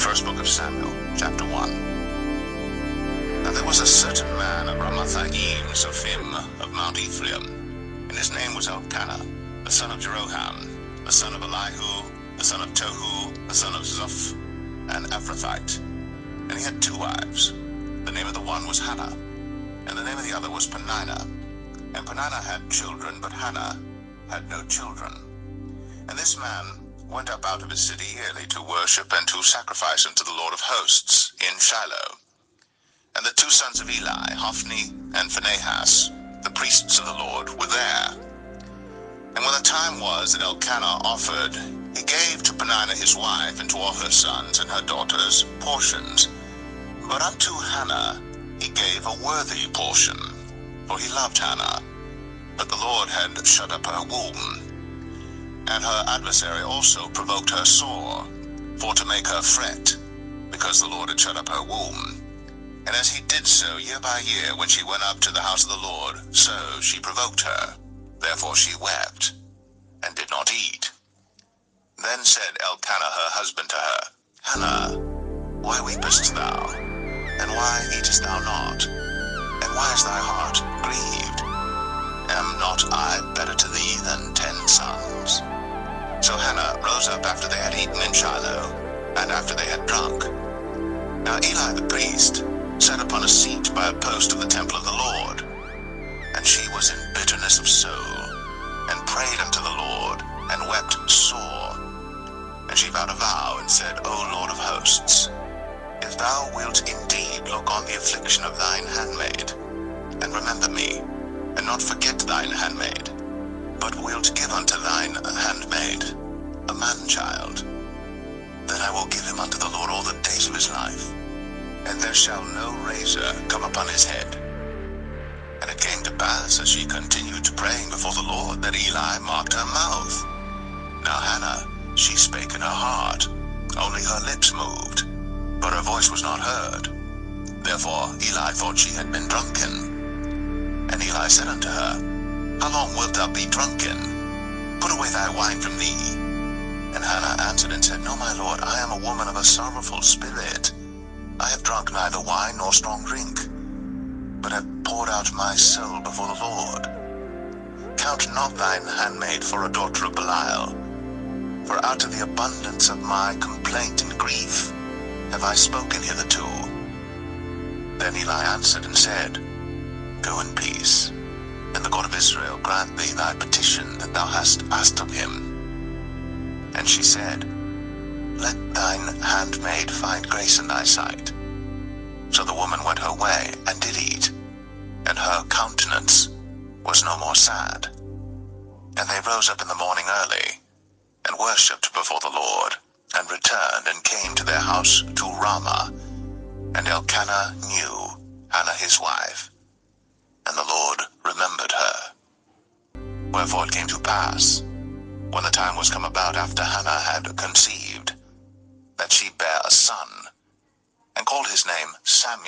first book of Samuel, chapter 1. Now there was a certain man of Ramathaim, Zophim, of Mount Ephraim, and his name was Elkanah, the son of Jeroham, the son of Elihu, the son of Tohu, the son of Zoph, an Ephrathite. And he had 2 wives. The name of the one was Hannah, and the name of the other was Peninnah. And Peninnah had children, but Hannah had no children. And this man went up out of his city yearly to worship and to sacrifice unto the Lord of hosts in Shiloh. And the 2 sons of Eli, Hophni and Phinehas, the priests of the Lord, were there. And when the time was that Elkanah offered, he gave to Peninnah his wife and to all her sons and her daughters portions. But unto Hannah he gave a worthy portion, for he loved Hannah. But the Lord had shut up her womb. And her adversary also provoked her sore, for to make her fret, because the Lord had shut up her womb. And as he did so year by year, when she went up to the house of the Lord, so she provoked her. Therefore she wept, and did not eat. Then said Elkanah her husband to her, Hannah, why weepest thou? And why eatest thou not? And why is thy heart grieved? Am not I better to thee than 10 sons? So Hannah rose up after they had eaten in Shiloh, and after they had drunk. Now Eli the priest sat upon a seat by a post of the temple of the Lord. And she was in bitterness of soul, and prayed unto the Lord, and wept sore. And she vowed a vow, and said, O Lord of hosts, if thou wilt indeed look on the affliction of thine handmaid, and remember me, and not forget thine handmaid, but wilt give unto thine handmaid a man-child, then I will give him unto the Lord all the days of his life, and there shall no razor come upon his head. And it came to pass, as she continued praying before the Lord, that Eli marked her mouth. Now Hannah, she spake in her heart, only her lips moved, but her voice was not heard. Therefore Eli thought she had been drunken. And Eli said unto her, How long wilt thou be drunken? Put away thy wine from thee. And Hannah answered and said, No, my lord, I am a woman of a sorrowful spirit. I have drunk neither wine nor strong drink, but have poured out my soul before the Lord. Count not thine handmaid for a daughter of Belial, for out of the abundance of my complaint and grief have I spoken hitherto. Then Eli answered and said, Go in peace, and the God of Israel grant thee thy petition that thou hast asked of him. And she said, Let thine handmaid find grace in thy sight. So the woman went her way, and did eat, and her countenance was no more sad. And they rose up in the morning early, and worshipped before the Lord, and returned, and came to their house to Ramah. And Elkanah knew Hannah his wife, and the Lord remembered her. Wherefore it came to pass, when the time was come about after Hannah had conceived, that she bare a son, and called his name Samuel.